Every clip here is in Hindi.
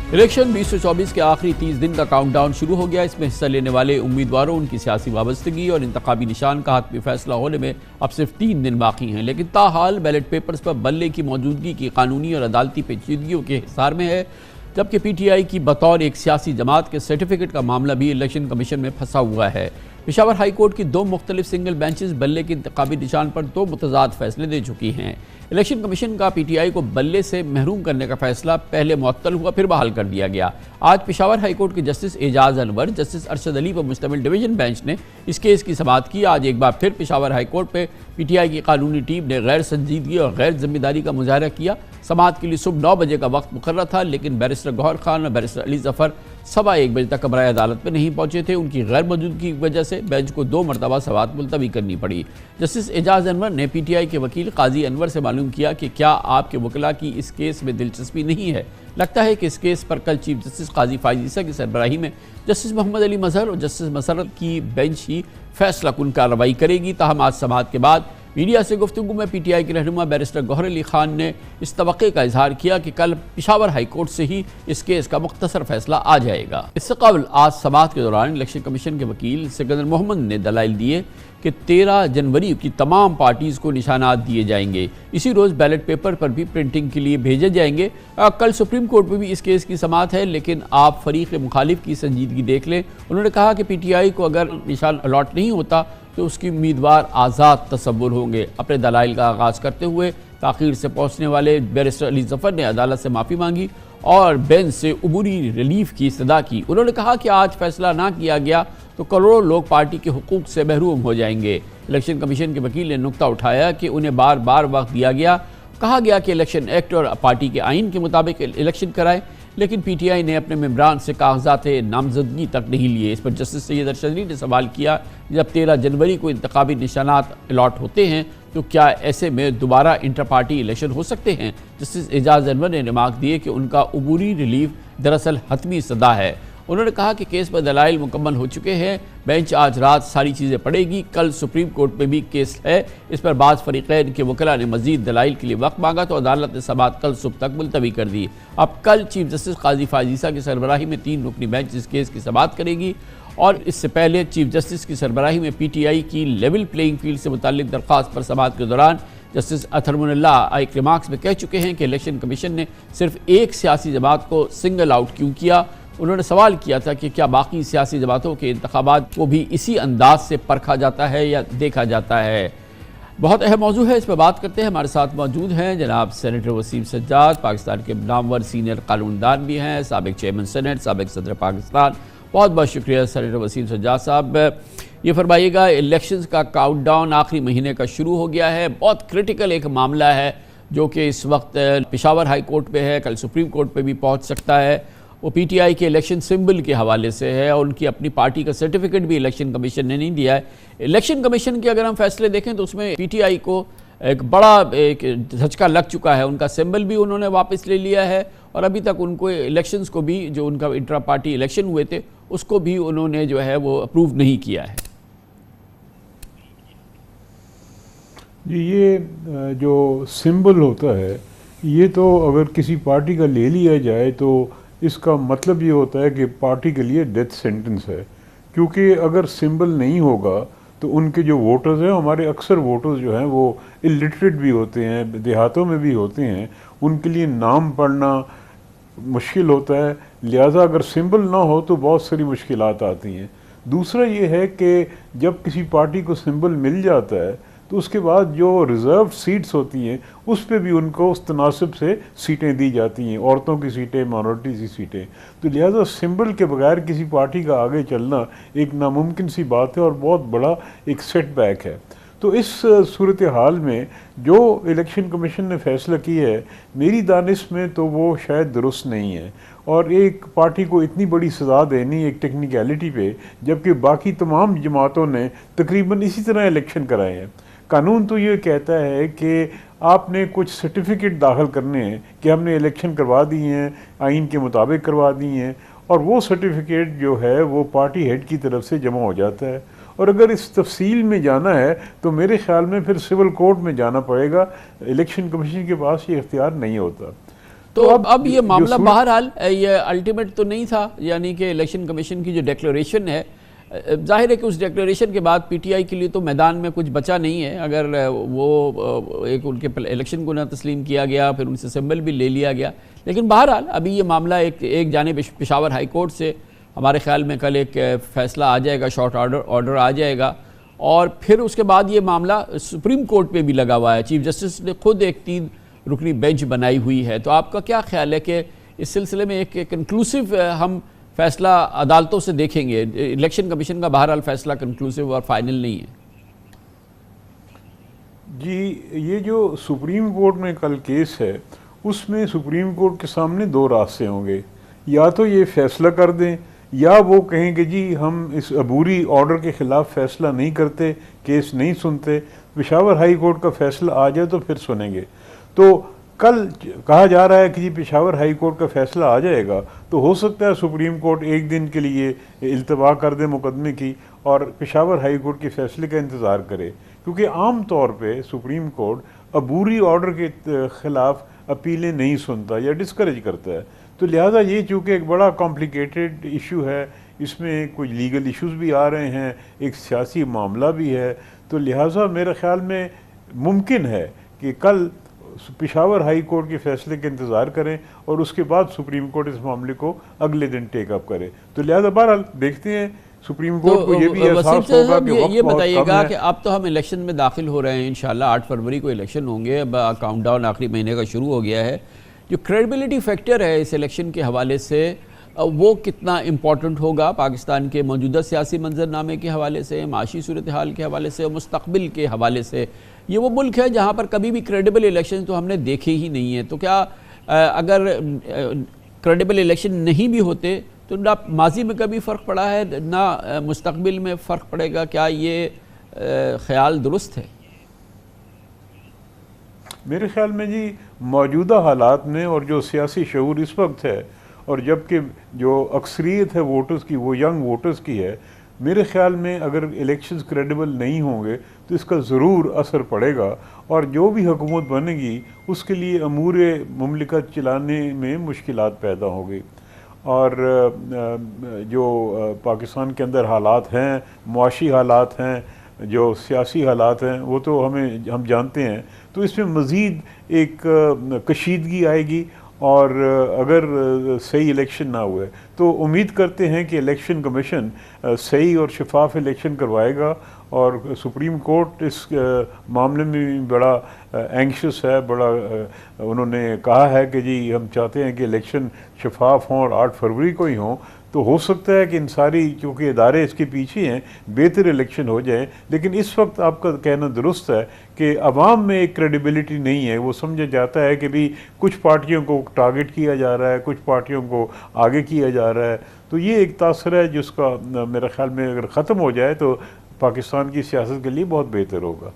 इलेक्शन 2024 के आखिरी 30 दिन का काउंटडाउन शुरू हो गया। इसमें हिस्सा लेने वाले उम्मीदवारों, उनकी सियासी वाबस्तगी और इंतखाबी निशान का हतमी फैसला होने में अब सिर्फ 3 दिन बाकी हैं। लेकिन ताहाल बैलेट पेपर्स पर बल्ले की मौजूदगी की कानूनी और अदालती पेचीदगियों के हिसार में है, जबकि PTI की बतौर एक सियासी जमात के सर्टिफिकेट का मामला भी इलेक्शन कमीशन में फंसा हुआ है। पेशावर हाई कोर्ट की 2 मुख्तलिफ सिंगल बेंचेस बल्ले के इंतखाबी निशान पर 2 मुतजाद फैसले दे चुकी हैं। इलेक्शन कमीशन का PTI को बल्ले से महरूम करने का फैसला पहले मुअत्तल हुआ, फिर बहाल कर दिया गया। आज पेशावर हाई कोर्ट के जस्टिस एजाज अनवर, जस्टिस अरशद अली पर मुश्तमिल डिवीजन बेंच ने इस केस की समाअत की। आज एक बार फिर पेशावर हाई कोर्ट पर PTI की कानूनी टीम ने गैर संजीदगी और गैर जिम्मेदारी का मुजाहरा किया। समाअत के लिए सुबह 9 बजे का वक्त मुकर्रर था, लेकिन बैरिस्टर गौहर खान और बैरिस्टर अली जफर 1:15 बजे तक कमरा अदालत में नहीं पहुंचे थे। उनकी गैर मौजूदगी की वजह से बेंच को 2 मरतबा समाअत मुलतवी करनी पड़ी। जस्टिस एजाज अनवर ने PTI के वकील काजी अनवर से मालूम किया कि क्या आपके वकला की इस केस में दिलचस्पी नहीं है। लगता है कि इस केस पर कल चीफ जस्टिस काजी फाइज ईसा की सरबराही में जस्टिस मोहम्मद अली मजहर और जस्टिस मसरत की बेंच ही फैसला कुन कार्रवाई करेगी। ताहम आज समाअत के बाद मीडिया से गुफ्तगू में PTI के रहनुमा बैरिस्टर गौहर अली खान ने इस तवक्के का इजहार किया कि कल पेशावर हाई कोर्ट से ही इस केस का मुख्तसर फैसला आ जाएगा। इससे कबल आज समाअत के दौरान इलेक्शन कमीशन के वकील सिकंदर मोहम्मद ने दलाइल दिए कि 13 जनवरी की तमाम पार्टीज़ को निशानात दिए जाएंगे। इसी रोज़ बैलेट पेपर पर भी प्रिंटिंग के लिए भेजे जाएंगे। कल सुप्रीम कोर्ट में भी इस केस की समाअत है, लेकिन आप फरीक मुखालिफ की संजीदगी देख लें। उन्होंने कहा कि PTI को अगर निशान अलॉट नहीं होता तो उसकी उम्मीदवार आज़ाद तसव्वुर होंगे। अपने दलाइल का आगाज़ करते हुए ताख़ीर से पहुँचने वाले बैरिस्टर अली जफ़र ने अदालत से माफ़ी मांगी और बेंच से उबूरी रिलीफ की इस्तदा की। उन्होंने कहा कि आज फैसला ना किया गया तो करोड़ों लोग पार्टी के हुकूक से महरूम हो जाएंगे। इलेक्शन कमीशन के वकील ने नुक्ता उठाया कि उन्हें बार बार वक्त दिया गया, कहा गया कि इलेक्शन एक्ट और पार्टी के आइन के मुताबिक इलेक्शन कराएं, लेकिन PTI ने अपने मेम्बरान से कागजात नामजदगी तक नहीं लिए। इस पर जस्टिस सैयद अरशद अली ने सवाल किया, जब 13 जनवरी को इंतखाबी निशानात अलॉट होते हैं तो क्या ऐसे में दोबारा इंटर पार्टी इलेक्शन हो सकते हैं। जस्टिस एजाज अनवर ने रिमार्क दिए कि उनका उबूरी रिलीफ दरअसल हतमी सदा है। उन्होंने कहा कि केस पर दलाइल मुकम्मल हो चुके हैं, बेंच आज रात सारी चीज़ें पढ़ेगी। कल सुप्रीम कोर्ट में भी केस है। इस पर बाज़ फरीक़ैन के वकला ने मज़ीद दलाइल के लिए वक्त मांगा तो अदालत ने समाअत कल सुबह तक मुलतवी कर दी। अब कल चीफ जस्टिस काजी फाइज ईसा की सरबराही में 3 रुकनी बेंच इस केस की समाअत करेगी और इससे पहले चीफ जस्टिस की सरबराही में PTI की लेवल प्लेइंग फील्ड से मुताल्लिक दरख्वास्त पर समाअत के दौरान जस्टिस अथरमुल्लाह एक रिमार्क्स में कह चुके हैं कि इलेक्शन कमीशन ने सिर्फ एक सियासी जमात को सिंगल आउट क्यों किया। उन्होंने सवाल किया था कि क्या बाकी सियासी जमातों के इंतखाबात को भी इसी अंदाज से परखा जाता है या देखा जाता है। बहुत अहम मौजू है, इस पर बात करते हैं। हमारे साथ मौजूद हैं जनाब सेनेटर वसीम सज्जाद, पाकिस्तान के नामवर सीनियर कानूनदान भी हैं, साबिक चेयरमैन सेनेट, साबिक सदर पाकिस्तान। बहुत बहुत शुक्रिया सेनेटर वसीम सज्जाद साहब। ये फरमाइएगा, इलेक्शंस का काउंटडाउन आखिरी महीने का शुरू हो गया है। बहुत क्रिटिकल एक मामला है जो कि इस वक्त पेशावर हाई कोर्ट पे है, कल सुप्रीम कोर्ट पे भी पहुंच सकता है। वो PTI के इलेक्शन सिंबल के हवाले से है और उनकी अपनी पार्टी का सर्टिफिकेट भी इलेक्शन कमीशन ने नहीं दिया है। इलेक्शन कमीशन के अगर हम फैसले देखें तो उसमें PTI को एक बड़ा एक झटका लग चुका है। उनका सिंबल भी उन्होंने वापस ले लिया है और अभी तक उनको इलेक्शंस को भी, जो उनका इंट्रा पार्टी इलेक्शन हुए थे, उसको भी उन्होंने जो है वो अप्रूव नहीं किया है। जी, ये जो सिंबल होता है, ये तो अगर किसी पार्टी का ले लिया जाए तो इसका मतलब ये होता है कि पार्टी के लिए डेथ सेंटेंस है। क्योंकि अगर सिंबल नहीं होगा तो उनके जो वोटर्स हैं, हमारे अक्सर वोटर्स जो हैं वो इलिटरेट भी होते हैं, देहातों में भी होते हैं, उनके लिए नाम पढ़ना मुश्किल होता है। लिहाजा अगर सिंबल ना हो तो बहुत सारी मुश्किलात आती हैं। दूसरा ये है कि जब किसी पार्टी को सिंबल मिल जाता है तो उसके बाद जो रिज़र्व सीट्स होती हैं उस पे भी उनको उस तनासिब से सीटें दी जाती हैं, औरतों की सीटें, माइनॉरिटीज़ की सीटें। तो लिहाजा सिंबल के बगैर किसी पार्टी का आगे चलना एक नामुमकिन सी बात है और बहुत बड़ा एक सेटबैक है। तो इस सूरत हाल में जो इलेक्शन कमीशन ने फैसला किया है, मेरी दानिश में तो वो शायद दुरुस्त नहीं है। और एक पार्टी को इतनी बड़ी सज़ा देनी एक टेक्निकलिटी पे, जबकि बाकी तमाम जमातों ने तकरीबन इसी तरह इलेक्शन कराए हैं। कानून तो ये कहता है कि आपने कुछ सर्टिफिकेट दाखिल करने हैं कि हमने इलेक्शन करवा दिए हैं, आइन के मुताबिक करवा दिए हैं, और वो सर्टिफिकेट जो है वो पार्टी हेड की तरफ से जमा हो जाता है। और अगर इस तफसील में जाना है तो मेरे ख्याल में फिर सिविल कोर्ट में जाना पड़ेगा। इलेक्शन कमीशन के पास ये इख्तियार नहीं होता। तो अब ये मामला बहरहाल ये अल्टीमेट तो नहीं था, यानी कि इलेक्शन कमीशन की जो डिक्लेरेशन है, जाहिर है कि उस डिक्लेरेशन के बाद पीटीआई के लिए तो मैदान में कुछ बचा नहीं है। अगर वो एक उनके इलेक्शन को ना तस्लीम किया गया, फिर उनसे सिंबल भी ले लिया गया, लेकिन बहरहाल अभी ये मामला एक जानिब पेशावर हाई कोर्ट से हमारे ख्याल में कल एक फ़ैसला आ जाएगा, शॉर्ट ऑर्डर आ जाएगा, और फिर उसके बाद ये मामला सुप्रीम कोर्ट पे भी लगा हुआ है। चीफ जस्टिस ने खुद एक 3 रुकनी बेंच बनाई हुई है। तो आपका क्या ख्याल है कि इस सिलसिले में एक कंक्लूसिव हम फैसला अदालतों से देखेंगे? इलेक्शन कमीशन का बहरहाल फैसला कंक्लूसिव और फाइनल नहीं है। जी, ये जो सुप्रीम कोर्ट में कल केस है, उसमें सुप्रीम कोर्ट के सामने 2 रास्ते होंगे। या तो ये फैसला कर दें, या वो कहें कि जी हम इस अबूरी ऑर्डर के ख़िलाफ़ फ़ैसला नहीं करते, केस नहीं सुनते, पेशावर हाई कोर्ट का फ़ैसला आ जाए तो फिर सुनेंगे। तो कल कहा जा रहा है कि जी पेशावर हाई कोर्ट का फ़ैसला आ जाएगा, तो हो सकता है सुप्रीम कोर्ट एक दिन के लिए इल्तवा कर दे मुकदमे की और पेशावर हाई कोर्ट के फ़ैसले का इंतज़ार करे, क्योंकि आम तौर पे सुप्रीम कोर्ट अबूरी ऑर्डर के ख़िलाफ़ अपीलें नहीं सुनता या डिस्करेज करता है। तो लिहाजा ये चूँकि एक बड़ा कॉम्प्लिकेटेड इशू है, इसमें कुछ लीगल इश्यूज़ भी आ रहे हैं, एक सियासी मामला भी है, तो लिहाजा मेरे ख़्याल में मुमकिन है कि कल पेशावर हाई कोर्ट के फैसले का इंतज़ार करें और उसके बाद सुप्रीम कोर्ट इस मामले को अगले दिन टेक अप करे। तो लिहाजा बहरहाल देखते हैं, सुप्रीम कोर्ट को ये भी एहसास होगा कि वक्त ये बहुत बताइएगा कम है। कि अब तो हम इलेक्शन में दाखिल हो रहे हैं, इंशाल्लाह 8 फरवरी को इलेक्शन होंगे, अब काउंटडाउन आखिरी महीने का शुरू हो गया है। जो क्रेडिबिलिटी फैक्टर है इस इलेक्शन के हवाले से, वो कितना इम्पोर्टेंट होगा पाकिस्तान के मौजूदा सियासी मंजरनामे के हवाले से, माशी सूरत हाल के हवाले से, मुस्तकबिल के हवाले से? ये वो मुल्क है जहाँ पर कभी भी क्रेडिबल इलेक्शन तो हमने देखे ही नहीं है। तो क्या अगर क्रेडिबल इलेक्शन नहीं भी होते तो ना माजी में कभी फ़र्क पड़ा है, ना मुस्तकबिल में फ़र्क पड़ेगा? क्या ये ख्याल दुरुस्त है? मेरे ख्याल में जी मौजूदा हालात में और जो सियासी शऊर इस वक्त है, और जबकि जो अक्सरियत है वोटर्स की वो यंग वोटर्स की है, मेरे ख्याल में अगर इलेक्शंस क्रेडिबल नहीं होंगे तो इसका ज़रूर असर पड़ेगा, और जो भी हुकूमत बनेगी उसके लिए अमूर मुमलिकत चलाने में मुश्किलात पैदा होगी। और जो पाकिस्तान के अंदर हालात हैं, मुआशी हालात हैं, जो सियासी हालात हैं, वो तो हम जानते हैं। तो इसमें मज़ीद एक कशीदगी आएगी, और अगर सही इलेक्शन ना हुए तो उम्मीद करते हैं कि इलेक्शन कमीशन सही और शफाफ इलेक्शन करवाएगा, और सुप्रीम कोर्ट इस मामले में भी बड़ा एंक्शस है, बड़ा उन्होंने कहा है कि जी हम चाहते हैं कि इलेक्शन शफाफ हों और 8 फरवरी को ही हों। तो हो सकता है कि इन सारी चूँकि इदारे इसके पीछे हैं, बेहतर इलेक्शन हो जाए। लेकिन इस वक्त आपका कहना दुरुस्त है कि अवाम में एक क्रेडिबिलिटी नहीं है, वो समझा जाता है कि भी कुछ पार्टियों को टारगेट किया जा रहा है, कुछ पार्टियों को आगे किया जा रहा है। तो ये एक तासर है जिसका मेरे ख्याल में अगर ख़त्म हो जाए तो पाकिस्तान की सियासत के लिए बहुत बेहतर होगा।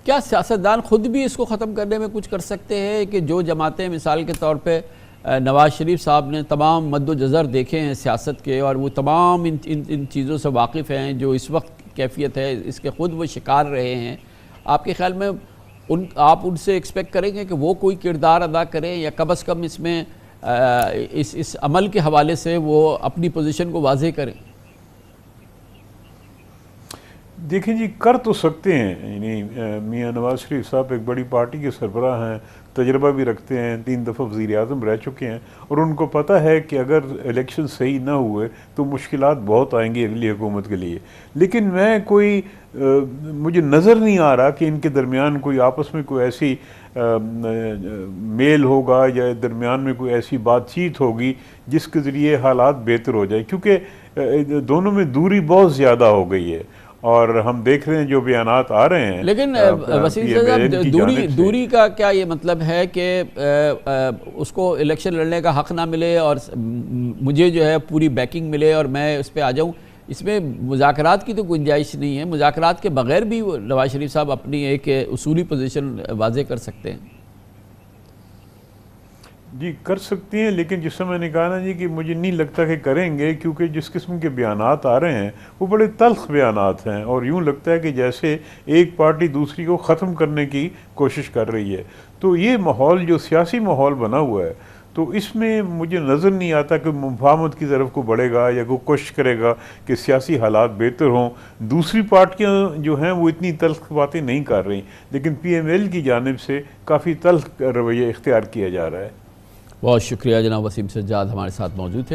क्या सियासतदान खुद भी इसको ख़त्म करने में कुछ कर सकते हैं कि जो जमातें मिसाल के तौर पे नवाज़ शरीफ साहब ने तमाम मद्दोजज़र देखे हैं सियासत के, और वो तमाम इन चीज़ों से वाकिफ़ हैं, जो इस वक्त कैफियत है इसके ख़ुद वो शिकार रहे हैं, आपके ख्याल में आप उनसे एक्सपेक्ट करेंगे कि वो कोई किरदार अदा करें, या कम अज़ कम इसमें इस अमल के हवाले से वो अपनी पोजीशन को वाज़ेह करें? देखिए जी, कर तो सकते हैं, यानी मियाँ नवाज़ शरीफ साहब एक बड़ी पार्टी के सरबराह हैं, तजर्बा भी रखते हैं, 3 दफ़ा वज़ीर-ए-आज़म रह चुके हैं, और उनको पता है कि अगर इलेक्शन सही ना हुए तो मुश्किलात बहुत आएंगी अगली हुकूमत के लिए। लेकिन मैं मुझे नज़र नहीं आ रहा कि इनके दरमियान कोई आपस में कोई ऐसी मेल होगा या दरमियान में कोई ऐसी बातचीत होगी जिसके ज़रिए हालात बेहतर हो जाए, क्योंकि दोनों में दूरी बहुत ज़्यादा हो गई है, और हम देख रहे हैं जो बयानात आ रहे हैं। लेकिन वसीम साहब, दूरी का क्या ये मतलब है कि उसको इलेक्शन लड़ने का हक़ ना मिले और मुझे जो है पूरी बैकिंग मिले और मैं उस पर आ जाऊँ? इसमें मुज़ाकरात की तो गुंजाइश नहीं है। मुज़ाकरात के बग़ैर भी नवाज़ शरीफ साहब अपनी एक उसूली पोजीशन वाज़े कर सकते हैं। जी, कर सकती हैं, लेकिन जिस समय मैंने कहा ना जी कि मुझे नहीं लगता कि करेंगे, क्योंकि जिस किस्म के बयानात आ रहे हैं वो बड़े तल्ख़ बयानात हैं, और यूँ लगता है कि जैसे एक पार्टी दूसरी को ख़त्म करने की कोशिश कर रही है। तो ये माहौल, जो सियासी माहौल बना हुआ है, तो इसमें मुझे नज़र नहीं आता कि मुफाहमत की तरफ को बढ़ेगा या कोई कोशिश करेगा कि सियासी हालात बेहतर हों। दूसरी पार्टियां जो हैं वो इतनी तल्ख बातें नहीं कर रही, लेकिन PML की जानिब से काफ़ी तल्ख रवैया इख्तियार किया जा रहा है। बहुत शुक्रिया जनाब वसीम सज्जाद हमारे साथ मौजूद थे।